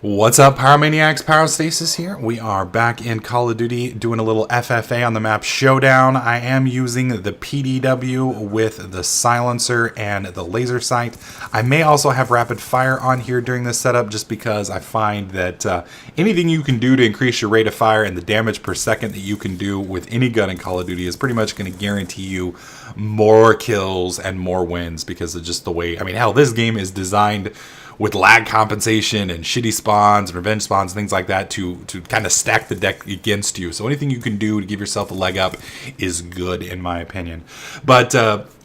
What's up, Pyromaniacs? Pyrostasis here. We are back in Call of Duty doing a little FFA on the map Showdown. I am using the PDW with the silencer and the laser sight. I may also have rapid fire on here during this setup just because I find that anything you can do to increase your rate of fire and the damage per second that you can do with any gun in Call of Duty is pretty much going to guarantee you more kills and more wins because of just the way, I mean, hell, this game is designed with lag compensation and shitty spawns and revenge spawns, things like that to kind of stack the deck against you. So anything you can do to give yourself a leg up is good in my opinion. But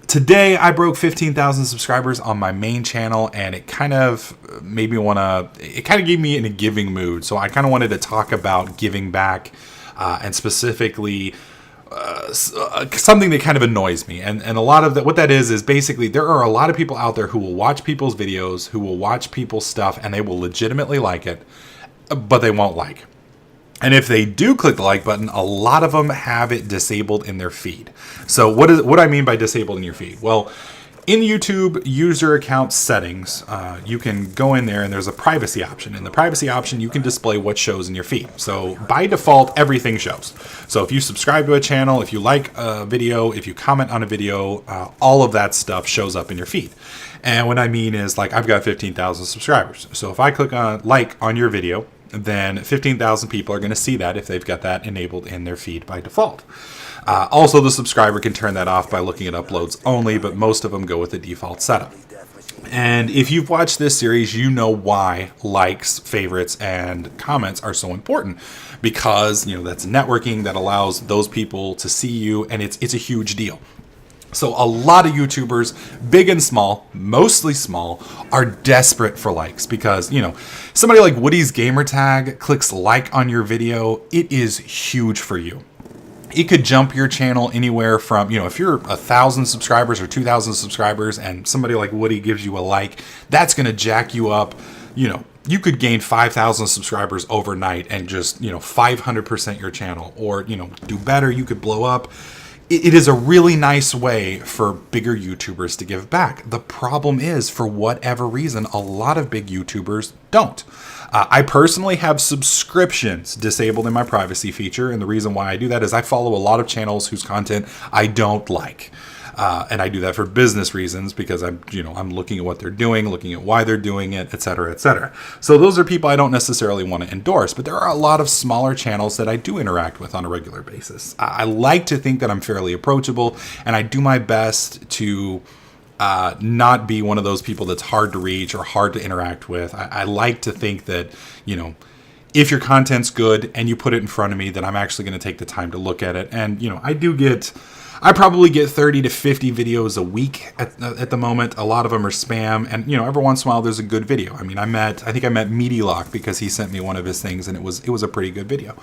today I broke 15,000 subscribers on my main channel, and it kind of made me want to, it kind of gave me in a giving mood. So I kind of wanted to talk about giving back and specifically something that kind of annoys me, and a lot of that, what that is basically there are a lot of people out there who will watch people's videos, who will watch people's stuff, and they will legitimately like it, but they won't like. And if they do click the like button, a lot of them have it disabled in their feed. So what do I mean by disabled in your feed? Well, in YouTube user account settings, you can go in there and there's a privacy option. In the privacy option, you can display what shows in your feed. So by default, everything shows. So if you subscribe to a channel, if you like a video, if you comment on a video, all of that stuff shows up in your feed. And what I mean is, like, I've got 15,000 subscribers. So if I click on like on your video, then 15,000 people are going to see that if they've got that enabled in their feed by default. Also, the subscriber can turn that off by looking at uploads only, but most of them go with the default setup. And if you've watched this series, you know why likes, favorites, and comments are so important. Because, you know, that's networking that allows those people to see you, and it's a huge deal. So a lot of YouTubers, big and small, mostly small, are desperate for likes because, you know, somebody like Woody's Gamertag clicks like on your video, it is huge for you. It could jump your channel anywhere from, you know, if you're 1,000 subscribers or 2,000 subscribers and somebody like Woody gives you a like, that's going to jack you up. You know, you could gain 5,000 subscribers overnight and just, you know, 500% your channel, or, you know, do better. You could blow up. It is a really nice way for bigger YouTubers to give back. The problem is, for whatever reason, a lot of big YouTubers don't. I personally have subscriptions disabled in my privacy feature, and the reason why I do that is I follow a lot of channels whose content I don't like. And I do that for business reasons because I'm looking at what they're doing, looking at why they're doing it, etc., etc. So those are people I don't necessarily want to endorse, but there are a lot of smaller channels that I do interact with on a regular basis. I like to think that I'm fairly approachable, and I do my best to not be one of those people that's hard to reach or hard to interact with. I like to think that, you know, if your content's good and you put it in front of me, then I'm actually going to take the time to look at it. And, you know, I probably get 30 to 50 videos a week at the moment. A lot of them are spam, and, you know, every once in a while there's a good video. I mean, I think I met Meatylock because he sent me one of his things, and it was a pretty good video,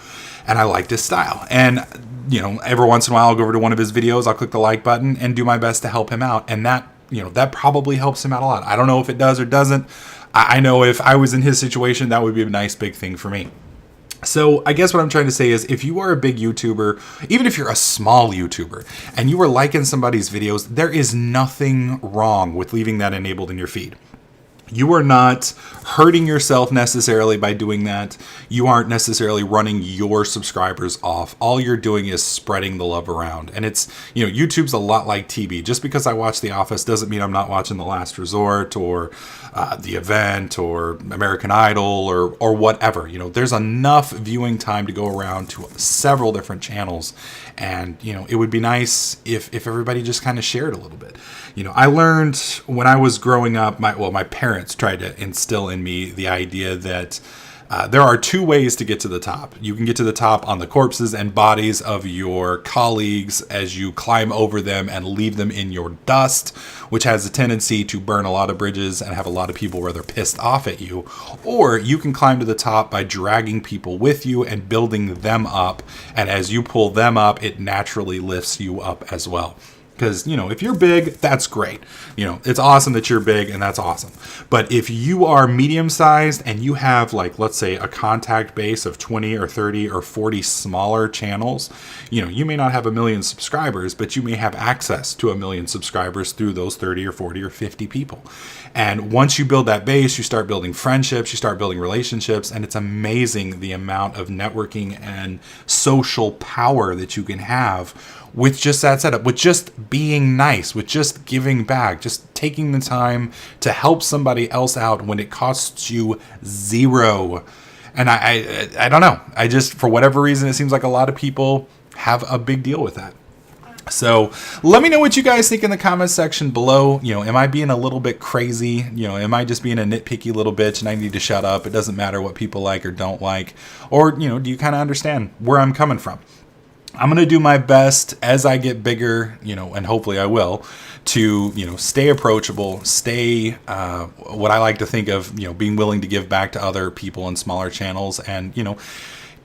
and I liked his style. And, you know, every once in a while I'll go over to one of his videos, I'll click the like button and do my best to help him out, and that, you know, that probably helps him out a lot. I don't know if it does or doesn't. I know if I was in his situation, that would be a nice big thing for me. So I guess what I'm trying to say is, if you are a big YouTuber, even if you're a small YouTuber, and you are liking somebody's videos, there is nothing wrong with leaving that enabled in your feed. You are not hurting yourself necessarily by doing that. You aren't necessarily running your subscribers off. All you're doing is spreading the love around. And it's, you know, YouTube's a lot like TV. Just because I watch The Office doesn't mean I'm not watching The Last Resort or The Event or American Idol or whatever. You know, there's enough viewing time to go around to several different channels. And, you know, it would be nice if everybody just kind of shared a little bit. You know, I learned when I was growing up, my parents tried to instill in me the idea that there are two ways to get to the top. You can get to the top on the corpses and bodies of your colleagues as you climb over them and leave them in your dust, which has a tendency to burn a lot of bridges and have a lot of people rather pissed off at you. Or you can climb to the top by dragging people with you and building them up. And as you pull them up, it naturally lifts you up as well. Because, if you're big, that's great. It's awesome that you're big, and that's awesome. But if you are medium-sized and you have, like, let's say a contact base of 20 or 30 or 40 smaller channels, you may not have 1 million subscribers, but you may have access to 1 million subscribers through those 30 or 40 or 50 people. And once you build that base, you start building friendships, you start building relationships, and it's amazing the amount of networking and social power that you can have with just that setup, with just being nice, with just giving back, just taking the time to help somebody else out when it costs you zero. And I don't know. I just, for whatever reason, it seems like a lot of people have a big deal with that. So let me know what you guys think in the comments section below. Am I being a little bit crazy? Am I just being a nitpicky little bitch and I need to shut up? It doesn't matter what people like or don't like. Or, do you kind of understand where I'm coming from? I'm going to do my best as I get bigger, and hopefully I will, to, stay approachable, stay what I like to think of, being willing to give back to other people in smaller channels. And,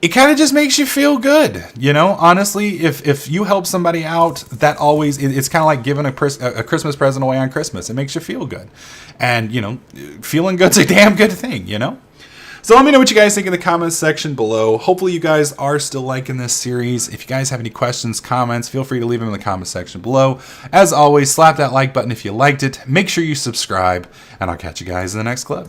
it kind of just makes you feel good. Honestly, if you help somebody out, that always, it's kind of like giving a Christmas present away on Christmas. It makes you feel good. And, feeling good's a damn good thing, So let me know what you guys think in the comments section below. Hopefully you guys are still liking this series. If you guys have any questions, comments, feel free to leave them in the comments section below. As always, slap that like button if you liked it. Make sure you subscribe, and I'll catch you guys in the next clip.